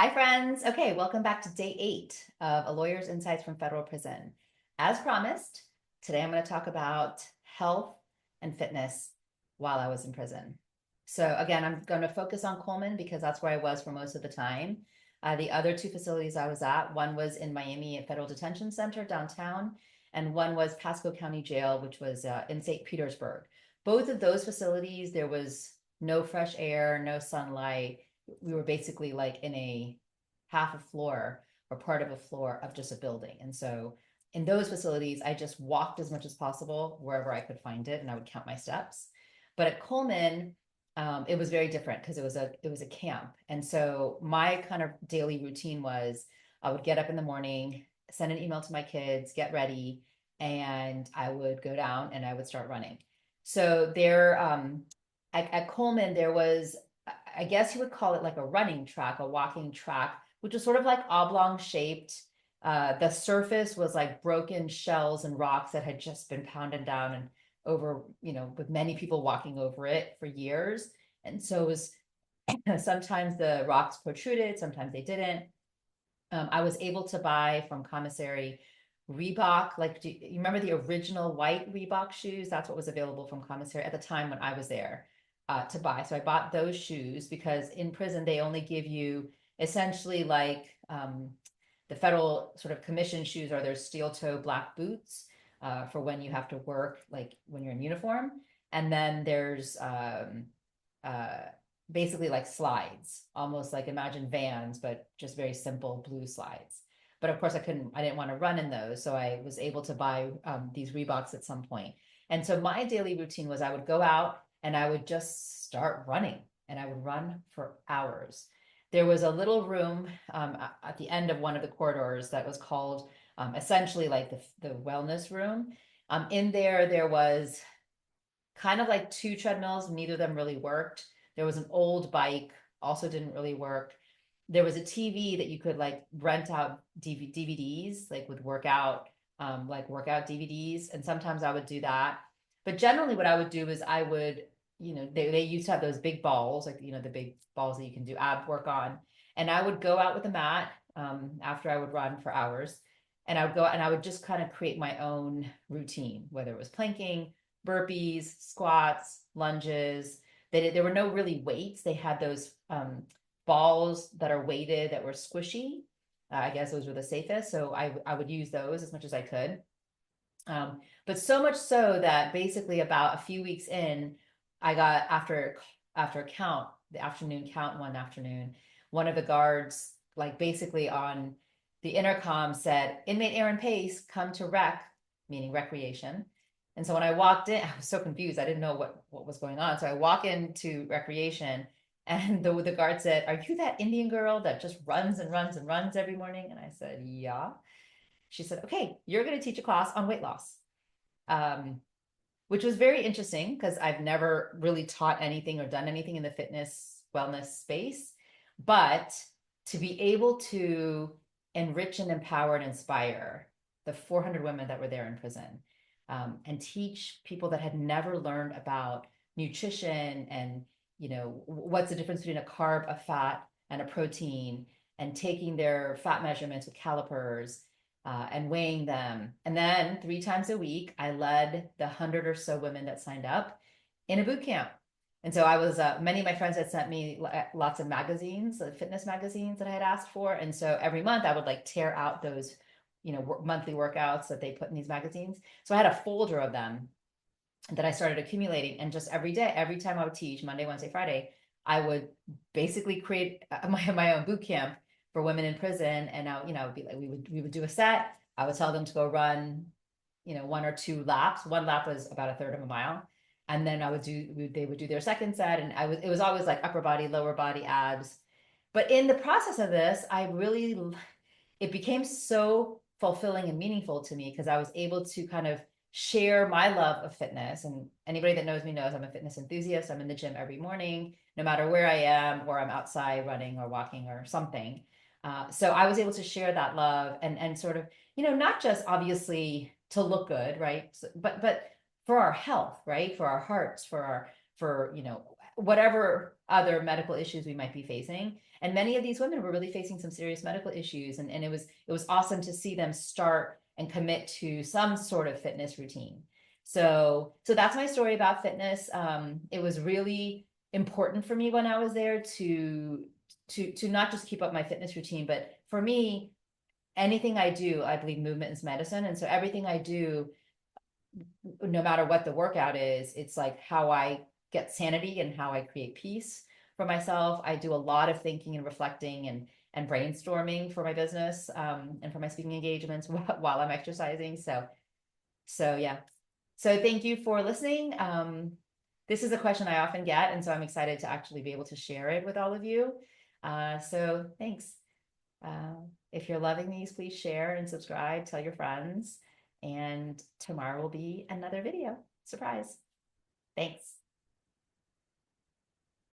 Hi, friends. Okay, welcome back to day 8 of A Lawyer's Insights from Federal Prison. As promised, today I'm going to talk about health and fitness while I was in prison. So, again, I'm going to focus on Coleman because that's where I was for most of the time. The other two facilities I was at, one was in Miami at Federal Detention Center downtown, and one was Pasco County Jail, which was in St. Petersburg. Both of those facilities, there was no fresh air, no sunlight. We were basically like in a half a floor or part of a floor of just a building. And so in those facilities, I just walked as much as possible wherever I could find it, and I would count my steps. But at Coleman, it was very different because it was a camp. And so my kind of daily routine was I would get up in the morning, send an email to my kids, get ready, and I would go down and I would start running. So there, at Coleman, there was, I guess you would call it like a running track, a walking track, which was sort of like oblong shaped. The surface was like broken shells and rocks that had just been pounded down and over, with many people walking over it for years. And so it was sometimes the rocks protruded, sometimes they didn't. I was able to buy from commissary Reebok, like, do you remember the original white Reebok shoes? That's what was available from commissary at the time when I was there to buy. So I bought those shoes because in prison they only give you essentially like the federal sort of commission shoes are their steel toe black boots for when you have to work, like when you're in uniform. And then there's uh, basically like slides, almost like imagine Vans, but just very simple blue slides. But of course, I didn't want to run in those. So I was able to buy these Reeboks at some point. And so my daily routine was I would go out and I would just start running and I would run for hours. There was a little room at the end of one of the corridors that was called essentially like the wellness room. In there, there was kind of like two treadmills. Neither of them really worked. There was an old bike, also didn't really work. There was a TV that you could like rent out DVDs, like with workout DVDs. And sometimes I would do that. But generally, what I would do is I would, they used to have those big balls, like, the big balls that you can do ab work on. And I would go out with a mat after I would run for hours. And I would go and I would just kind of create my own routine, whether it was planking, burpees, squats, lunges. There were no really weights. They had those balls that are weighted that were squishy. I guess those were the safest. So I would use those as much as I could. But so much so that basically about a few weeks in, I got after a count, the afternoon count one afternoon, one of the guards like basically on the intercom said, "Inmate Aaron Pace, come to rec," meaning recreation. And so when I walked in, I was so confused. I didn't know what was going on. So I walk into recreation and the guard said, "Are you that Indian girl that just runs and runs and runs every morning?" And I said, "Yeah." She said, "Okay, you're going to teach a class on weight loss." Um, which was very interesting because I've never really taught anything or done anything in the fitness wellness space. But to be able to enrich and empower and inspire the 400 women that were there in prison and teach people that had never learned about nutrition and, what's the difference between a carb, a fat, and a protein, and taking their fat measurements with calipers and weighing them. And then 3 times a week, I led the 100 or so women that signed up in a boot camp. And so I was, many of my friends had sent me lots of magazines, fitness magazines that I had asked for. And so every month I would like tear out those, monthly workouts that they put in these magazines. So I had a folder of them that I started accumulating. And just every day, every time I would teach Monday, Wednesday, Friday, I would basically create my own boot camp for women in prison. And now, it'd be like we would do a set. I would tell them to go run, 1 or 2 laps. One lap was about a third of a mile. And then they would do their second set. And it was always like upper body, lower body, abs. But in the process of this, it became so fulfilling and meaningful to me because I was able to kind of share my love of fitness. And anybody that knows me knows I'm a fitness enthusiast. I'm in the gym every morning, no matter where I am, or I'm outside running or walking or something. So I was able to share that love and sort of, not just obviously to look good, right? So, but for our health, right? For our hearts, for whatever other medical issues we might be facing. And many of these women were really facing some serious medical issues. And it was awesome to see them start and commit to some sort of fitness routine. So that's my story about fitness. It was really important for me when I was there to not just keep up my fitness routine, but for me, anything I do, I believe movement is medicine. And so everything I do, no matter what the workout is, it's like how I get sanity and how I create peace for myself. I do a lot of thinking and reflecting and brainstorming for my business, and for my speaking engagements while I'm exercising. So yeah. So thank you for listening. This is a question I often get, and so I'm excited to actually be able to share it with all of you. So thanks. If you're loving these, please share and subscribe, tell your friends, and tomorrow will be another video. Surprise. Thanks.